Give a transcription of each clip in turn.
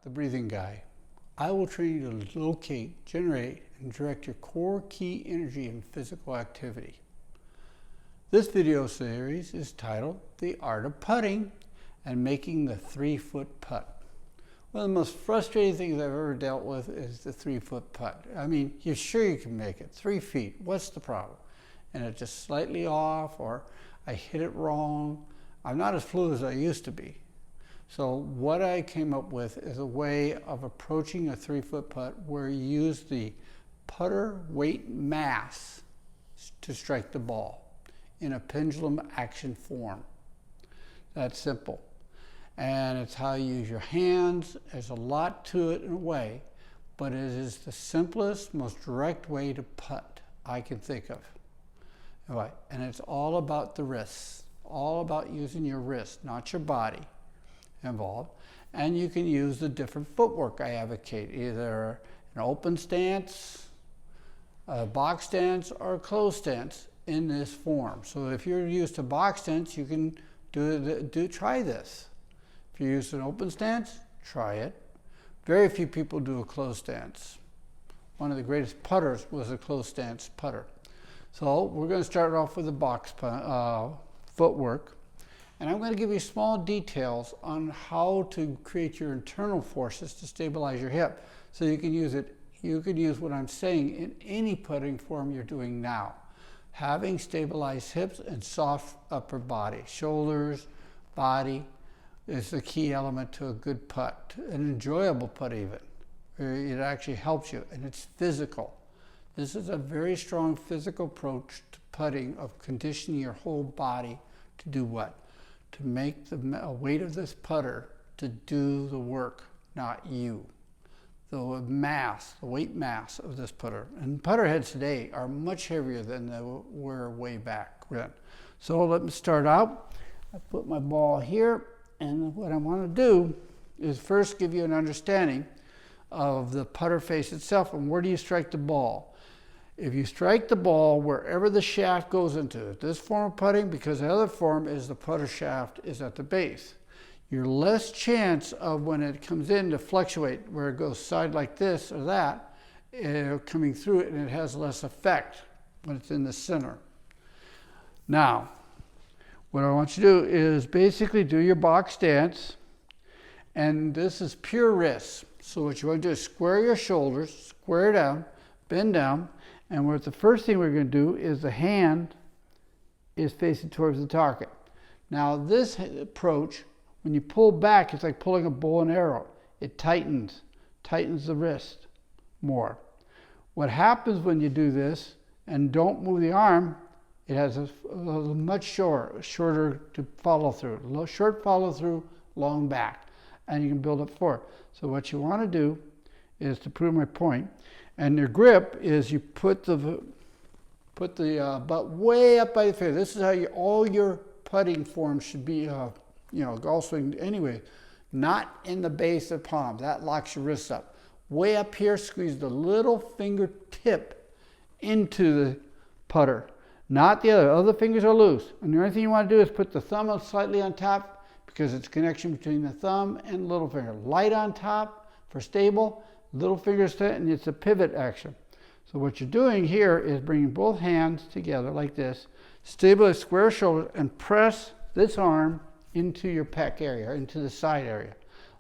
the breathing guy. I will train you to locate, generate, and direct your core key energy in physical activity. This video series is titled The Art of Putting and Making the 3-Foot Putt. One of the most frustrating things I've ever dealt with is the 3-foot putt. I mean, you're sure you can make it. 3 feet, what's the problem? And it's just slightly off, or I hit it wrong. I'm not as fluid as I used to be. So what I came up with is a way of approaching a 3-foot putt where you use the putter weight mass to strike the ball in a pendulum action form. That's simple. And it's how you use your hands. There's a lot to it in a way, but it is the simplest, most direct way to putt I can think of. Right. And it's all about the wrists, all about using your wrist, not your body involved. And you can use the different footwork I advocate, either an open stance, a box stance, or a closed stance in this form. So if you're used to box stance, you can try this. If you use an open stance, try it. Very few people do a closed stance. One of the greatest putters was a closed stance putter. So we're going to start off with the box footwork. And I'm going to give you small details on how to create your internal forces to stabilize your hip. So you can use it. You could use what I'm saying in any putting form you're doing now. Having stabilized hips and soft upper body, shoulders, body, is the key element to a good putt, an enjoyable putt even. It actually helps you, and it's physical. This is a very strong physical approach to putting, of conditioning your whole body to do what? To make the weight of this putter to do the work, not you. The mass, the weight mass of this putter. And putter heads today are much heavier than they were way back then. So let me start out. I put my ball here. And what I want to do is first give you an understanding of the putter face itself and where do you strike the ball. If you strike the ball wherever the shaft goes into, this form of putting, because the other form is the putter shaft is at the base, you're less chance of when it comes in to fluctuate, where it goes side like this or that, coming through it, and it has less effect when it's in the center. Now, what I want you to do is basically do your box stance, and this is pure wrist. So what you want to do is square your shoulders, square down, bend down, and the first thing we're going to do is the hand is facing towards the target. Now this approach, when you pull back, it's like pulling a bow and arrow. It tightens the wrist more. What happens when you do this and don't move the arm, it has a much shorter to follow through. Short follow through, long back. And you can build up forward. So what you want to do is, to prove my point, and your grip is you put the butt way up by the face. This is how all your putting forms should be, golf swing anyway. Not in the base of the palm. That locks your wrists up. Way up here, squeeze the little fingertip into the putter. Not the other fingers are loose. And the only thing you want to do is put the thumb up slightly on top, because it's a connection between the thumb and little finger. Light on top for stable, little finger and it's a pivot action. So what you're doing here is bringing both hands together like this, stabilize square shoulders, and press this arm into your pec area, into the side area,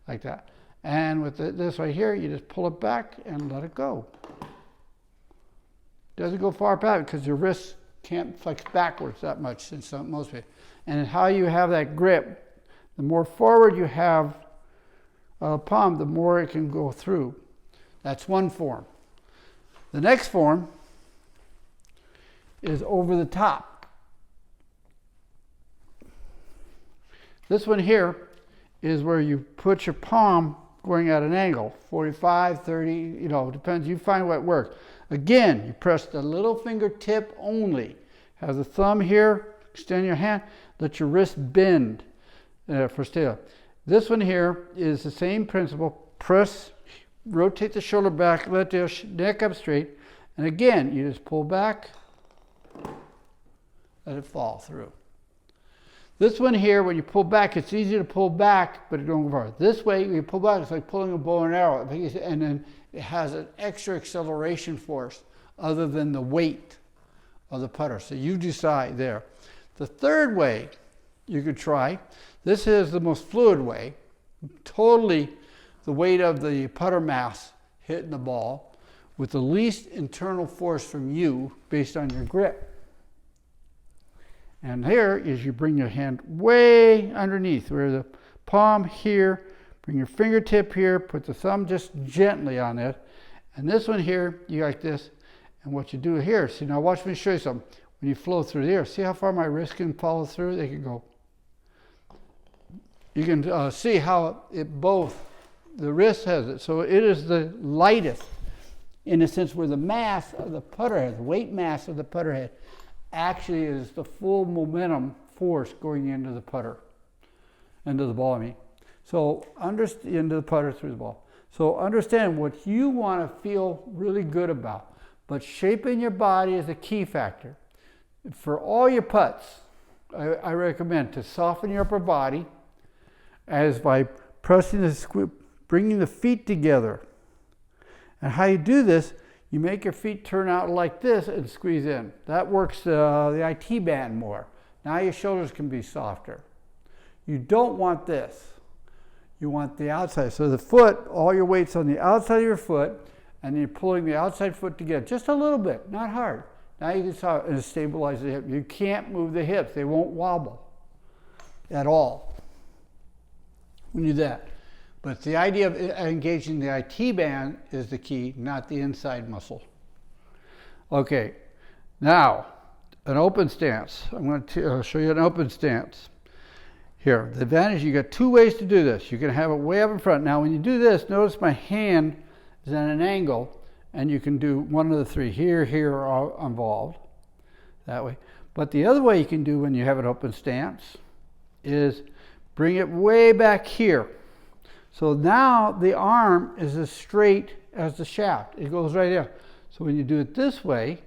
like that. And with this right here, you just pull it back and let it go. Doesn't go far back because your wrist can't flex backwards that much in most people. And how you have that grip, the more forward you have palm, the more it can go through. That's one form. The next form is over the top. This one here is where you put your palm going at an angle, 45, 30, depends. You find what works. Again, you press the little fingertip only. Have the thumb here, extend your hand, let your wrist bend for stable. This one here is the same principle. Press, rotate the shoulder back, let the neck up straight, and again, you just pull back, let it fall through. This one here, when you pull back, it's easy to pull back, but it don't go far. This way, when you pull back, it's like pulling a bow and arrow, and then it has an extra acceleration force other than the weight of the putter. So you decide there. The third way you could try, this is the most fluid way, totally the weight of the putter mass hitting the ball with the least internal force from you based on your grip. And here is you bring your hand way underneath, where the palm here, bring your fingertip here, put the thumb just gently on it. And this one here, you like this. And what you do here, see, now watch me show you something. When you flow through there, see how far my wrist can follow through? They can go. You can see how it both, the wrist has it. So it is the lightest, in a sense, where the mass of the putter head, the weight mass of the putter head, actually is the full momentum force going into the putter, into the ball, I mean. So into the putter through the ball. So understand what you want to feel really good about. But shaping your body is a key factor. For all your putts, I recommend to soften your upper body as by pressing bringing the feet together. And how you do this, you make your feet turn out like this and squeeze in. That works the IT band more. Now your shoulders can be softer. You don't want this. You want the outside. So the foot, all your weight's on the outside of your foot, and you're pulling the outside foot together just a little bit, not hard. Now you can stabilize the hip. You can't move the hips. They won't wobble at all when you do that. But the idea of engaging the IT band is the key, not the inside muscle. Okay, now an open stance. I'm going to show you an open stance. Here, the advantage, you got two ways to do this. You can have it way up in front. Now when you do this, notice my hand is at an angle, and you can do one of the three, here, or involved, that way. But the other way you can do when you have an open stance is bring it way back here. So now the arm is as straight as the shaft. It goes right there. So when you do it this way,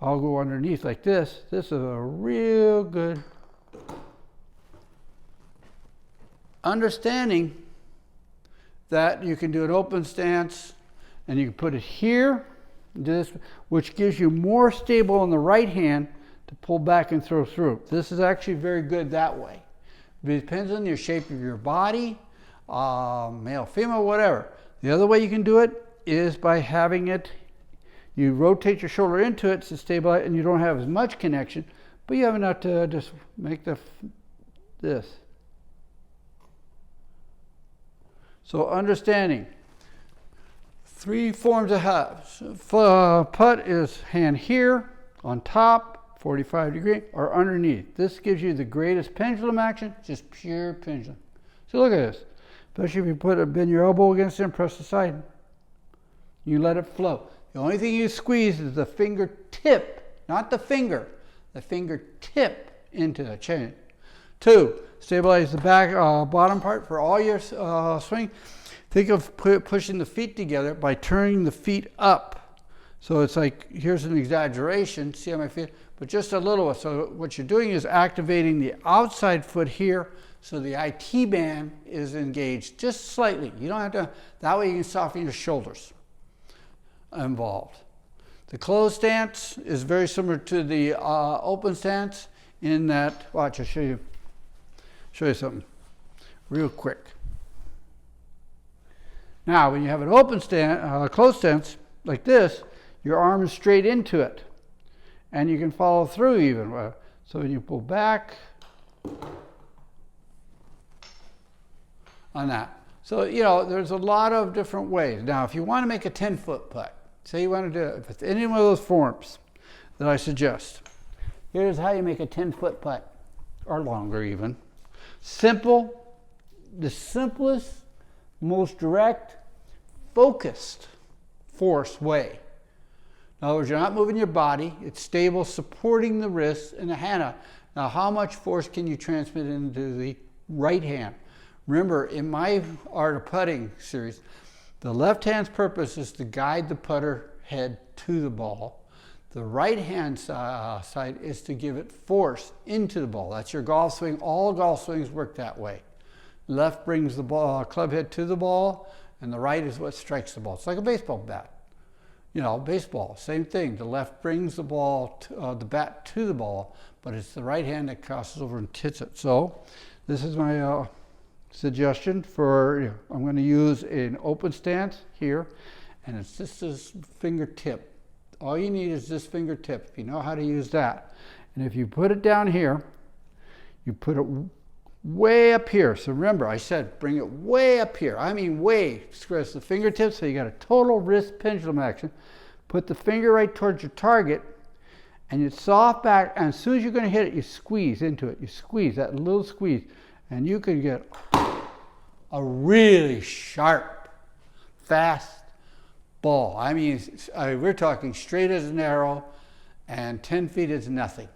I'll go underneath like this. This is a real good understanding that you can do an open stance and you can put it here, do this, which gives you more stable on the right hand to pull back and throw through. This is actually very good that way. But it depends on your shape of your body, male, female, whatever. The other way you can do it is by having it, you rotate your shoulder into it to stabilize, and you don't have as much connection, but you have enough to just make this. So understanding, three forms of putt is hand here, on top, 45 degree, or underneath. This gives you the greatest pendulum action, just pure pendulum. So look at this. Especially if you bend your elbow against it and press the side. You let it flow. The only thing you squeeze is the fingertip, not the finger, the fingertip into the chain. 2, stabilize the back bottom part for all your swing. Think of pushing the feet together by turning the feet up. So it's like, here's an exaggeration, see how my feet, but just a little. So what you're doing is activating the outside foot here, so the IT band is engaged just slightly. You don't have to, that way you can soften your shoulders involved. The closed stance is very similar to the open stance in that, watch, I'll show you something real quick. Now, when you have an open stance, closed stance like this, your arm is straight into it, and you can follow through even. So when you pull back on that. So, you know, there's a lot of different ways. Now, if you want to make a 10-foot putt, say you want to do it, if it's any one of those forms that I suggest, here's how you make a 10-foot putt, or longer even. Simple, the simplest, most direct, focused force way. In other words, you're not moving your body, it's stable, supporting the wrist and the hand. Now, how much force can you transmit into the right hand? Remember, in my Art of Putting series, the left hand's purpose is to guide the putter head to the ball. The right-hand side is to give it force into the ball. That's your golf swing. All golf swings work that way. Left brings the ball, club head to the ball, and the right is what strikes the ball. It's like a baseball bat. You know, baseball, same thing. The left brings the ball, the bat to the ball, but it's the right hand that crosses over and hits it. So this is my suggestion for, I'm going to use an open stance here, and it's just this fingertip. All you need is this fingertip, if you know how to use that. And if you put it down here, you put it way up here. So remember, I said bring it way up here. I mean way. Stress the fingertips, so you got a total wrist pendulum action. Put the finger right towards your target, and you soft back, and as soon as you're going to hit it, you squeeze into it. You squeeze, that little squeeze, and you can get a really sharp, fast ball. I mean, we're talking straight as an arrow, and 10 feet is nothing.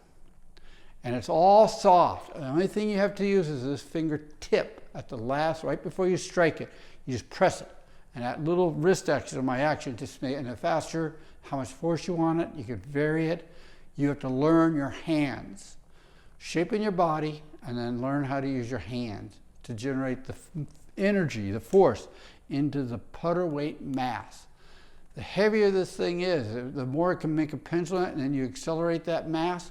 And it's all soft. The only thing you have to use is this fingertip at the last, right before you strike it. You just press it. And that little wrist action of my action just makes it faster. How much force you want it, you can vary it. You have to learn your hands. Shaping your body, and then learn how to use your hands to generate the energy, the force, into the putter weight mass. The heavier this thing is, the more it can make a pendulum, and then you accelerate that mass.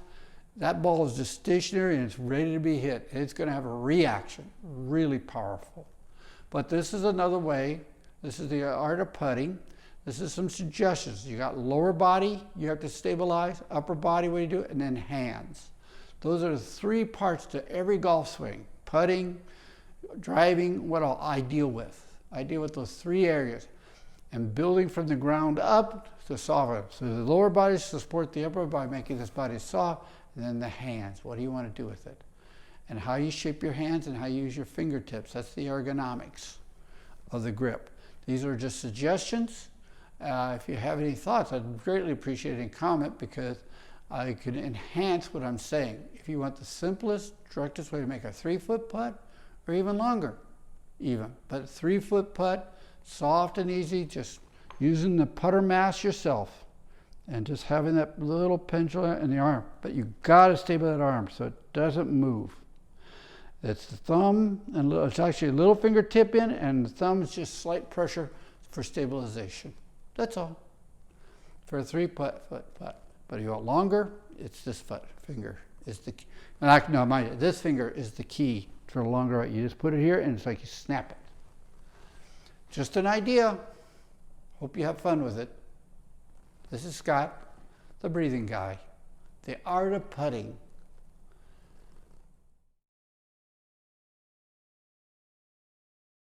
That ball is just stationary and it's ready to be hit. It's going to have a reaction, really powerful. But this is another way. This is the art of putting. This is some suggestions. You got lower body, you have to stabilize, upper body, what you do, and then hands. Those are the three parts to every golf swing. Putting, driving, what I deal with. I deal with those three areas. And building from the ground up to soften. So the lower body is to support the upper by making this body soft, and then the hands. What do you want to do with it? And how you shape your hands and how you use your fingertips. That's the ergonomics of the grip. These are just suggestions. If you have any thoughts, I'd greatly appreciate a comment, because I can enhance what I'm saying. If you want the simplest, directest way to make a 3-foot putt, or even longer, but a 3-foot putt, soft and easy, just using the putter mass yourself, and just having that little pendulum in the arm. But you got to stay by that arm so it doesn't move. It's the thumb, and it's actually a little fingertip in, and the thumb is just slight pressure for stabilization. That's all. For a 3-foot putt. But if you want longer, it's this finger is the key. No, mind you, this finger is the key for a longer. You just put it here, and it's like you snap it. Just an idea. Hope you have fun with it. This is Scott, the breathing guy. The art of putting.